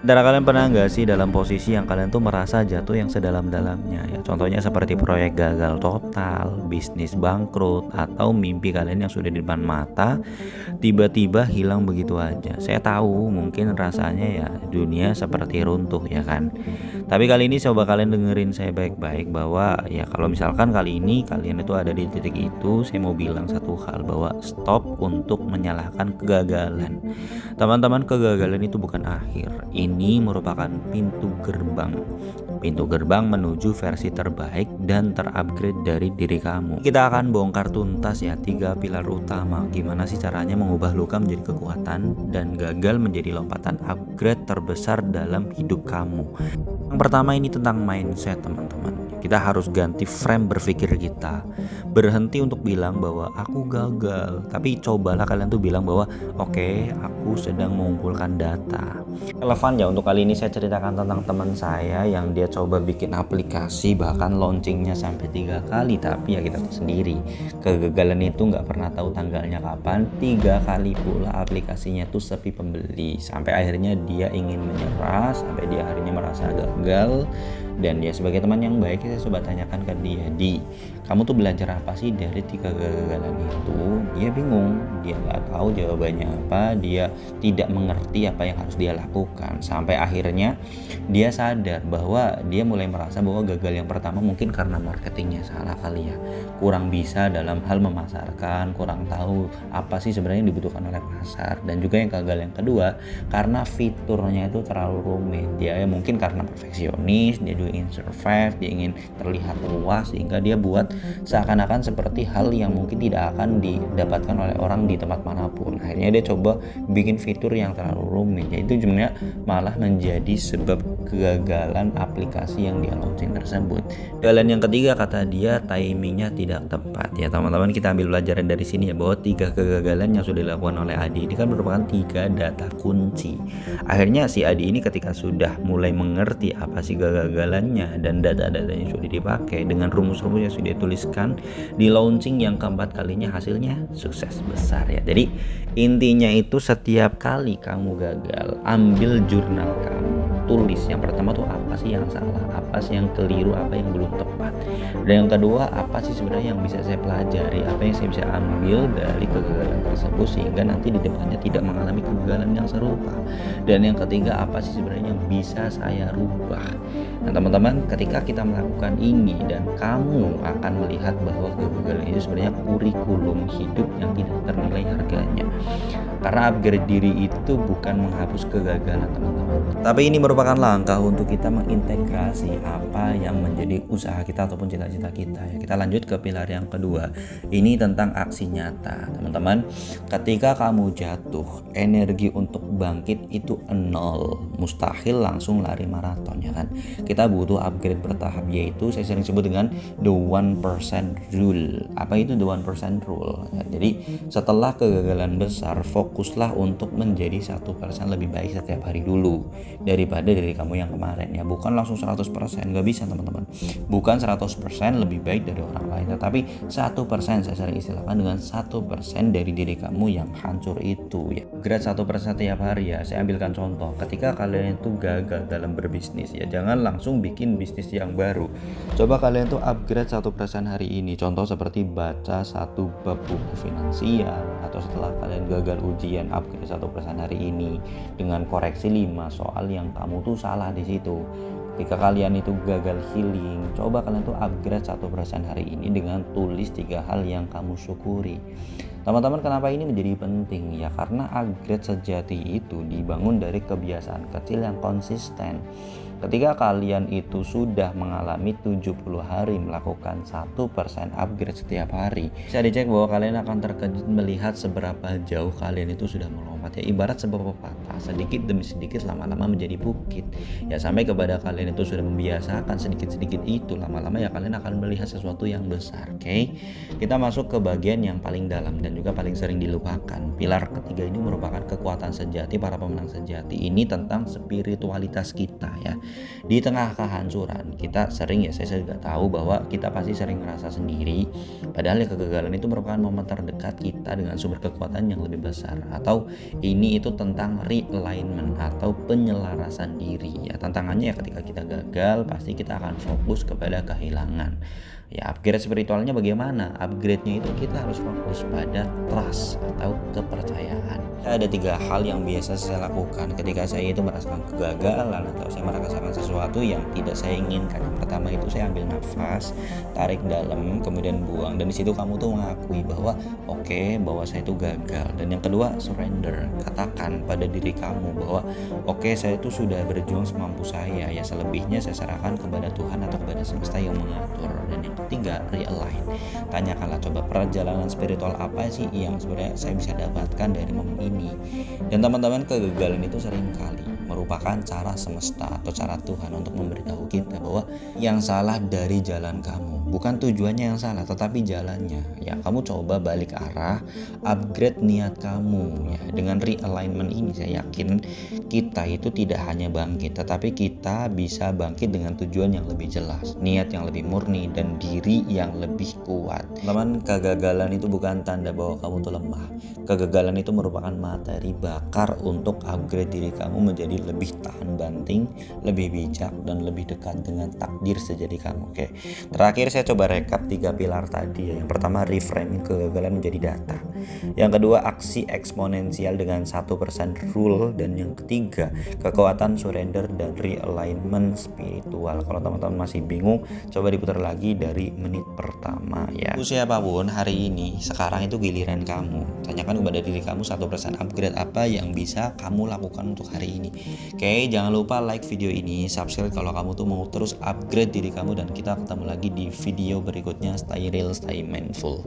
Antara kalian pernah nggak sih dalam posisi yang kalian tuh merasa jatuh yang sedalam-dalamnya ya? Contohnya seperti proyek gagal total, bisnis bangkrut, atau mimpi kalian yang sudah di depan mata tiba-tiba hilang begitu aja. Saya tahu mungkin rasanya ya dunia seperti runtuh ya kan. Tapi kali ini coba kalian dengerin saya baik-baik bahwa ya kalau misalkan kali ini kalian itu ada di titik itu, saya mau bilang satu hal bahwa stop untuk menyalahkan kegagalan. Teman-teman, kegagalan itu bukan akhir. Ini merupakan pintu gerbang. Pintu gerbang menuju versi terbaik dan terupgrade dari diri kamu. Kita akan bongkar tuntas ya 3 pilar utama. Gimana sih caranya mengubah luka menjadi kekuatan dan gagal menjadi lompatan upgrade terbesar dalam hidup kamu. Yang pertama ini tentang mindset teman-teman. Kita harus ganti frame berpikir kita. Berhenti untuk bilang bahwa aku gagal. Tapi cobalah kalian tuh bilang bahwa oke, aku sedang mengumpulkan data. Relevan ya untuk kali ini saya ceritakan tentang teman saya yang dia coba bikin aplikasi bahkan launchingnya sampai 3 kali. Tapi ya kita tahu sendiri kegagalan itu nggak pernah tahu tanggalnya kapan. 3 kali pula aplikasinya tuh sepi pembeli. Sampai akhirnya dia ingin menyerah. Sampai dia akhirnya merasa gagal. Dan dia sebagai teman yang baik saya coba tanyakan ke dia, kamu tuh belajar apa sih dari 3 kegagalan itu? Dia bingung, dia nggak tahu jawabannya apa, dia tidak mengerti apa yang harus dia lakukan. Sampai akhirnya dia sadar bahwa dia mulai merasa bahwa gagal yang pertama mungkin karena marketingnya salah kali ya, kurang bisa dalam hal memasarkan, kurang tahu apa sih sebenarnya yang dibutuhkan oleh pasar. Dan juga yang gagal yang kedua karena fiturnya itu terlalu rumit. Dia mungkin karena perfeksionis, dia juga ingin survive, dia ingin terlihat luas sehingga dia buat seakan-akan seperti hal yang mungkin tidak akan didapatkan oleh orang di tempat manapun. Akhirnya dia coba bikin fitur yang terlalu rumit, yaitu sebenarnya malah menjadi sebab kegagalan aplikasi yang dia launching tersebut. Dan yang ketiga kata dia timingnya tidak tepat ya teman-teman. Kita ambil pelajaran dari sini ya bahwa 3 kegagalan yang sudah dilakukan oleh Adi ini kan merupakan 3 data kunci. Akhirnya si Adi ini ketika sudah mulai mengerti apa sih kegagalannya dan data-data yang sudah dipakai dengan rumus-rumus yang sudah dituliskan di launching yang keempat kalinya, hasilnya sukses besar ya. Jadi intinya itu setiap kali kamu gagal, ambil jurnal kamu, tulis yang pertama tuh apa sih yang salah, apa sih yang keliru, apa yang belum tepat, dan yang kedua apa sih sebenarnya yang bisa saya pelajari, apa yang saya bisa ambil dari kegagalan tersebut sehingga nanti di depannya tidak mengalami kegagalan yang serupa, dan yang ketiga apa sih sebenarnya yang bisa saya rubah. Nah teman-teman, ketika kita melakukan ini dan kamu akan melihat bahwa kegagalan itu sebenarnya kurikulum hidup yang tidak ternilai harganya. Karena upgrade diri itu bukan menghapus kegagalan teman-teman, tapi ini merupakan langkah untuk kita mengintegrasi apa yang menjadi usaha kita ataupun cita-cita kita ya. Kita lanjut ke pilar yang kedua. Ini tentang aksi nyata teman-teman. Ketika kamu jatuh, energi untuk bangkit itu nol. Mustahil langsung lari maraton ya kan. Kita butuh upgrade bertahap, yaitu saya sering sebut dengan the 1% rule. Apa itu the 1% rule? Ya, jadi setelah kegagalan besar, fokuslah untuk menjadi 1% lebih baik setiap hari dulu daripada dari kamu yang kemarin ya. Bukan langsung 100%, nggak bisa teman-teman. Bukan 100% lebih baik dari orang lain, tetapi 1%, saya sering istilahkan dengan 1% dari diri kamu yang hancur itu ya. Upgrade 1% tiap hari ya. Saya ambilkan contoh, ketika kalian itu gagal dalam berbisnis ya, jangan langsung bikin bisnis yang baru. Coba kalian tuh upgrade 1% hari ini. Contoh seperti baca 1 bab buku finansial, atau setelah kalian gagal ujian upgrade 1% hari ini dengan koreksi 5 soal yang kamu tuh salah di situ. Ketika kalian itu gagal healing, coba kalian tuh upgrade 1% hari ini dengan tulis 3 hal yang kamu syukuri. Teman-teman, kenapa ini menjadi penting ya? Karena upgrade sejati itu dibangun dari kebiasaan kecil yang konsisten. Ketika kalian itu sudah mengalami 70 hari melakukan 1% upgrade setiap hari, bisa dicek bahwa kalian akan terkejut melihat seberapa jauh kalian itu sudah melompat ya. Ibarat sebuah pepatah, sedikit demi sedikit lama-lama menjadi bukit ya, sampai kepada kalian kalian itu sudah membiasakan sedikit-sedikit itu, lama-lama ya kalian akan melihat sesuatu yang besar. Oke, kita masuk ke bagian yang paling dalam dan juga paling sering dilupakan. Pilar ketiga ini merupakan kekuatan sejati para pemenang sejati. Ini tentang spiritualitas kita ya. Di tengah kehancuran kita sering ya, saya juga tahu bahwa kita pasti sering merasa sendiri, padahal ya kegagalan itu merupakan momen terdekat kita dengan sumber kekuatan yang lebih besar. Atau ini itu tentang realignment atau penyelarasan diri ya. Tantangannya ya ketika kita gagal pasti kita akan fokus kepada kehilangan. Ya, upgrade spiritualnya bagaimana? Upgrade-nya itu kita harus fokus pada trust atau kepercayaan. Ada 3 hal yang biasa saya lakukan ketika saya itu merasakan kegagalan atau saya merasakan sesuatu yang tidak saya inginkan. Yang pertama itu saya ambil nafas, tarik dalam, kemudian buang, dan di situ kamu tuh mengakui bahwa bahwa saya itu gagal. Dan yang kedua, surrender. Katakan pada diri kamu bahwa saya itu sudah berjuang semampu saya, ya selebihnya saya serahkan kepada Tuhan atau kepada semesta yang mengatur. Dan yang ketiga, realign. Tanyakanlah, coba perjalanan spiritual apa sih yang sebenarnya saya bisa dapatkan dari momen ini. Dan teman-teman, kegagalan itu seringkali merupakan cara semesta atau cara Tuhan untuk memberitahu kita bahwa yang salah dari jalan kamu, bukan tujuannya yang salah tetapi jalannya. Ya, kamu coba balik arah, upgrade niat kamu ya. Dengan realignment ini saya yakin kita itu tidak hanya bangkit, tetapi kita bisa bangkit dengan tujuan yang lebih jelas, niat yang lebih murni, dan diri yang lebih kuat. Teman, kegagalan itu bukan tanda bahwa kamu tuh lemah. Kegagalan itu merupakan materi bakar untuk upgrade diri kamu menjadi lebih tahan banting, lebih bijak, dan lebih dekat dengan takdir sejati kamu. Oke. Terakhir saya coba rekap 3 pilar tadi ya. Yang pertama, reframing kegagalan menjadi data. Yang kedua, aksi eksponensial dengan 1% rule, dan yang ketiga, kekuatan surrender dan realignment spiritual. Kalau teman-teman masih bingung, coba diputar lagi dari menit pertama ya. Siapapun hari ini, sekarang itu giliran kamu. Tanyakan kepada diri kamu 1% upgrade apa yang bisa kamu lakukan untuk hari ini. Oke, jangan lupa like video ini, subscribe kalau kamu tuh mau terus upgrade diri kamu, dan kita ketemu lagi di video berikutnya. Stay real, stay mindful.